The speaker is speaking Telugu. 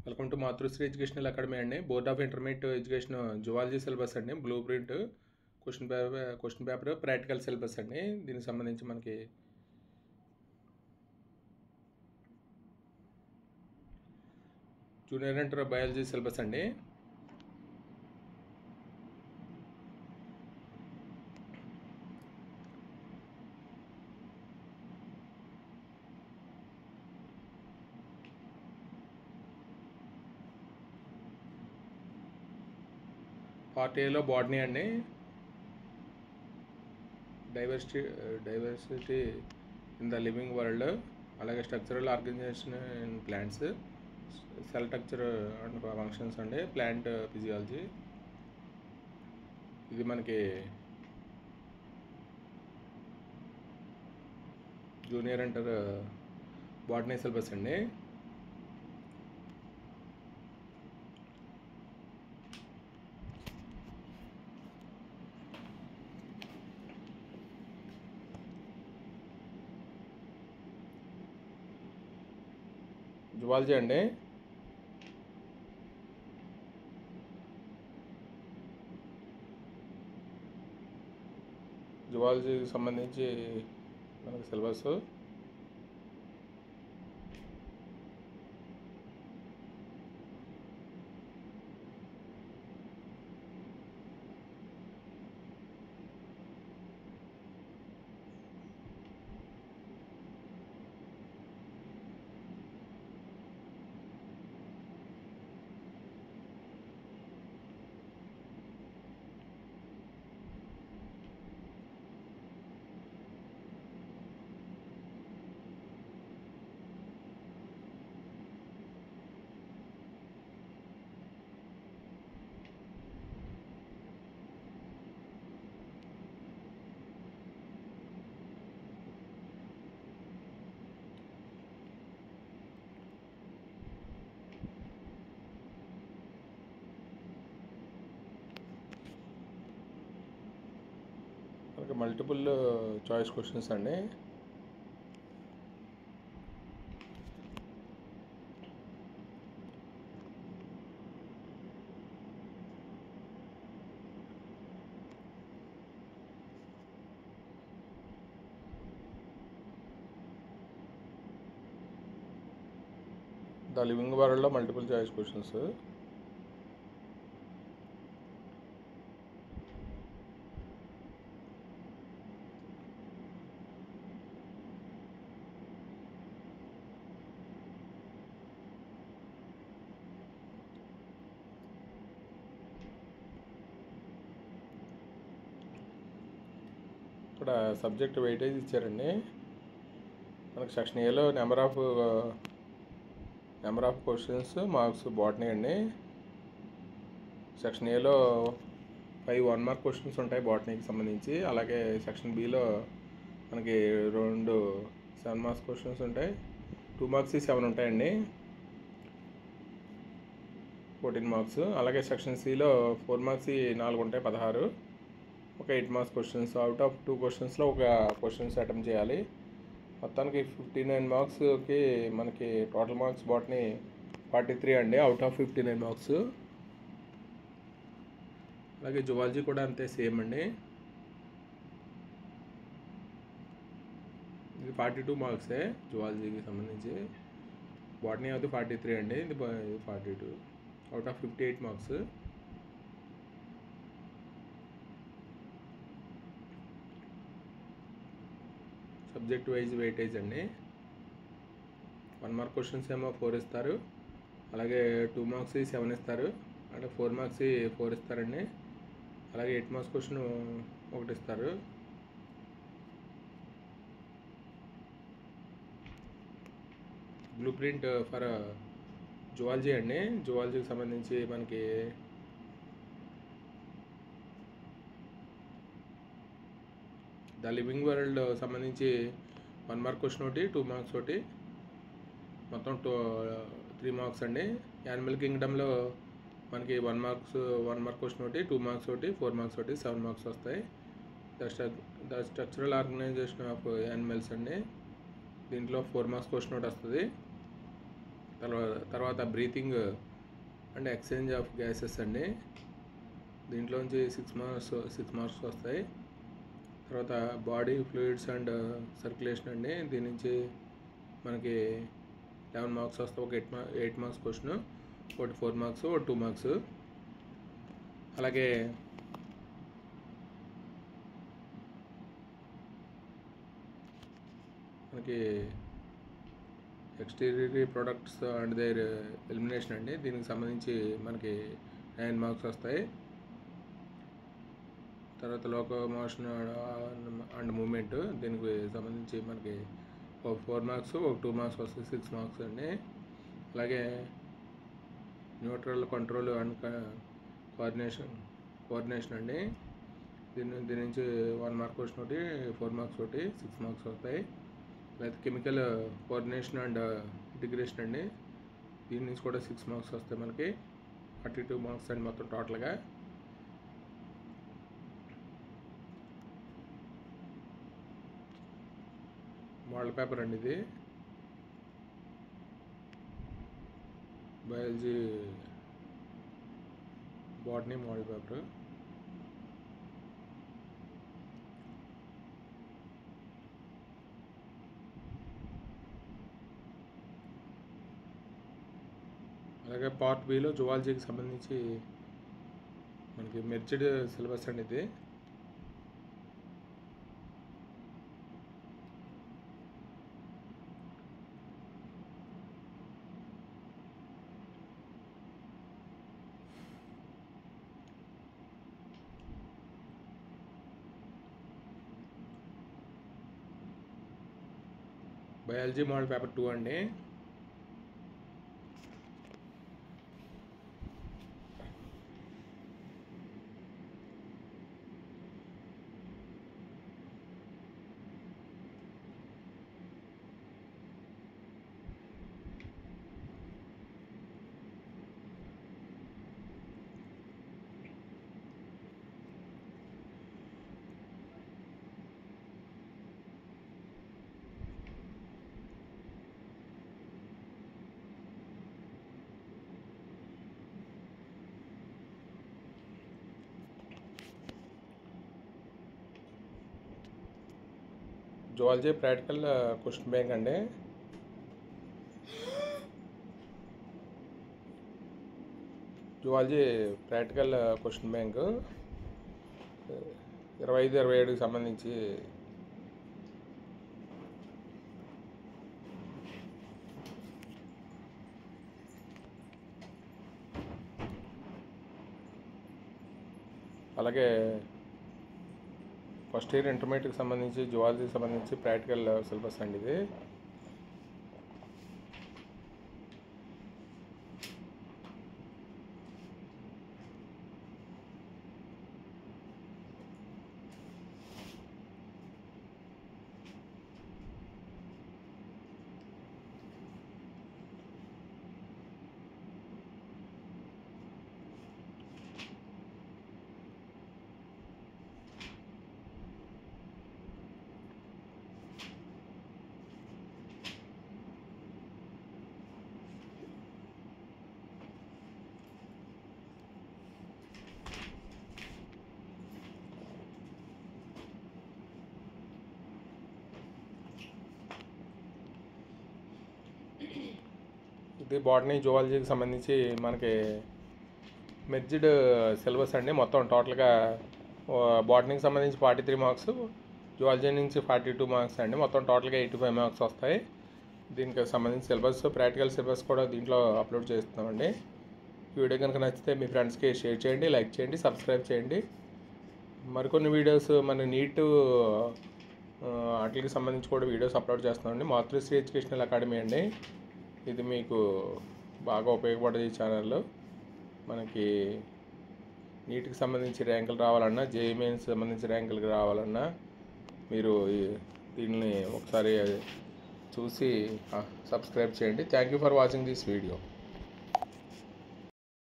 Welcome to Matrusri educational academy అండి. Board of intermediate education zoology syllabus అండి. Blue print question paper practical syllabus అండి. దీనికి సంబంధించి మనకి జూనియర్ ఇంటర్ బయాలజీ సిలబస్ అండి. పార్ట్ ఏలో బాటనీ అండి. Diversity in the living world, అలాగే structural organisation in plants, cell structure and functions అండి, ప్లాంట్ ఫిజియాలజీ. ఇది మనకి జూనియర్ ఇంటర్ బాటనీ సిలబస్ అండి. జువాలజీ అండి. జువాలజీకి సంబంధించి మనకి సిలబస్ మనకి మల్టిపుల్ చాయిస్ క్వశ్చన్స్ అండి. ద లివింగ్ వరల్డ్లో మల్టిపుల్ చాయిస్ క్వశ్చన్స్. ఇక్కడ సబ్జెక్ట్ వెయిటేజ్ ఇచ్చారండి. మనకి సెక్షన్ ఏలో number of questions marks botany అండి. సెక్షన్ ఏలో 5 1 మార్క్ క్వశ్చన్స్ ఉంటాయి బాటనీకి సంబంధించి. అలాగే సెక్షన్ బిలో మనకి 2 7 మార్క్స్ క్వశ్చన్స్ ఉంటాయి. 2 మార్క్స్ 7 ఉంటాయండి, 14 మార్క్స్. అలాగే సెక్షన్ సిలో 4 మార్క్స్ 4 ఉంటాయి, 16. ఒక 8 మార్క్స్ క్వశ్చన్స్. అవుట్ ఆఫ్ 2 క్వశ్చన్స్లో ఒక క్వశ్చన్స్ అటెంప్ట్ చేయాలి. మొత్తానికి 59 మార్క్స్కి మనకి టోటల్ మార్క్స్ బాటనీ 43 అండి, అవుట్ ఆఫ్ 59 మార్క్స్. అలాగే జువాలజీ కూడా అంతే, సేమ్ అండి. ఇది 42 మార్క్సే జువాలజీకి సంబంధించి. బాటనీ అయితే 43 అండి, ఇది 42 out of 58 marks. Subject wise weightage అండి. 1 మార్క్ క్వశ్చన్స్ ఏమో 4 ఇస్తారు, అలాగే 2 మార్క్స్ 7 ఇస్తారు, అంటే 4 మార్క్స్ 4 ఇస్తారండి. అలాగే 8 మార్క్స్ క్వశ్చన్ 1 ఇస్తారు. బ్లూ ప్రింట్ ఫర్ జువాలజీ అండి. జువాలజీకి సంబంధించి మనకి ద లివింగ్ వరల్డ్ సంబంధించి 1 మార్క్ క్వశ్చన్ ఒకటి, 2 మార్క్స్ ఒకటి, మొత్తం 3 మార్క్స్ అండి. యానిమల్ కింగ్డమ్లో మనకి 1 మార్క్ క్వశ్చన్ ఒకటి, 2 మార్క్స్ ఒకటి, 4 మార్క్స్ ఒకటి, 7 మార్క్స్ వస్తాయి. The structural organisation of animals అండి, దీంట్లో 4 మార్క్స్ క్వశ్చన్ ఒకటి వస్తుంది. తర్వాత breathing and exchange of gases అండి. దీంట్లోంచి 6 మార్క్స్ వస్తాయి. తర్వాత బాడీ ఫ్లూయిడ్స్ అండ్ సర్క్యులేషన్ అండి. దీని నుంచి మనకి 11 మార్క్స్ వస్తాయి. ఒక 8 మార్క్స్ క్వశ్చన్, ఒకటి 4 మార్క్స్, ఒకటి 2 మార్క్స్. అలాగే మనకి ఎక్స్టీరియరీ ప్రొడక్ట్స్ అండ్ దేర్ ఎలిమినేషన్ అండి. దీనికి సంబంధించి మనకి 9 మార్క్స్ వస్తాయి. తర్వాత లోకోమోషన్ అండ్ మూమెంట్, దీనికి సంబంధించి మనకి ఒక 4 మార్క్స్, ఒక 2 మార్క్స్ వస్తాయి. 6 మార్క్స్ అండి. అలాగే న్యూట్రల్ కంట్రోల్ అండ్ కోఆర్డినేషన్ అండి. దీని నుంచి 1 మార్క్ క్వశ్చన్ ఒకటి, 4 మార్క్స్ ఒకటి, 6 మార్క్స్ వస్తాయి. లేదా కెమికల్ కోఆర్డినేషన్ అండ్ ఇంటిగ్రేషన్ అండి. దీని నుంచి కూడా 6 మార్క్స్ వస్తాయి మనకి. 32 మార్క్స్ అండి మొత్తం టోటల్గా. మోడల్ పేపర్ అండి ఇది. Biology botany model paper. అలాగే పార్ట్ బిలో జువాలజీకి సంబంధించి మనకి మెర్జ్డ్ సిలబస్ అండి ఇది. బయాలజీ మోడల్ పేపర్ 2 అండి. జువాలజీ ప్రాక్టికల్ క్వశ్చన్ బ్యాంక్ అండి. జువాలజీ ప్రాక్టికల్ క్వశ్చన్ బ్యాంక్ 25-27కి సంబంధించి అలాగే ఫస్ట్ ఇయర్ ఇంటర్మీడియట్కి సంబంధించి జువాలజీకి సంబంధించి ప్రాక్టికల్ సిలబస్ అండి ఇది. ఇది బాటనీ జువాలజీకి సంబంధించి మనకి మెర్జ్డ్ సిలబస్ అండి. మొత్తం టోటల్గా బాటనీకి సంబంధించి 43 మార్క్స్, జువాలజీ నుంచి 42 మార్క్స్ అండి. మొత్తం టోటల్గా 85 మార్క్స్ వస్తాయి. దీనికి సంబంధించి సిలబస్, ప్రాక్టికల్ సిలబస్ కూడా దీంట్లో అప్లోడ్ చేస్తున్నామండి. ఈ వీడియో కనుక నచ్చితే మీ ఫ్రెండ్స్కి షేర్ చేయండి, లైక్ చేయండి, సబ్స్క్రైబ్ చేయండి. మరికొన్ని వీడియోస్ మన నీట్ వాటికి సంబంధించి కూడా వీడియోస్ అప్లోడ్ చేస్తున్నామండి. మాతృశ్రీ ఎడ్యుకేషనల్ అకాడమీ అండి. ఇది మీకు బాగా ఉపయోగపడేది ఈ ఛానల్లో. మనకి నీట్కి సంబంధించి ర్యాంకులు రావాలన్నా, జేఈఈ మెయిన్స్ సంబంధించి ర్యాంకులకు రావాలన్నా మీరు దీన్ని ఒకసారి చూసి సబ్స్క్రైబ్ చేయండి. Thank you for watching this video.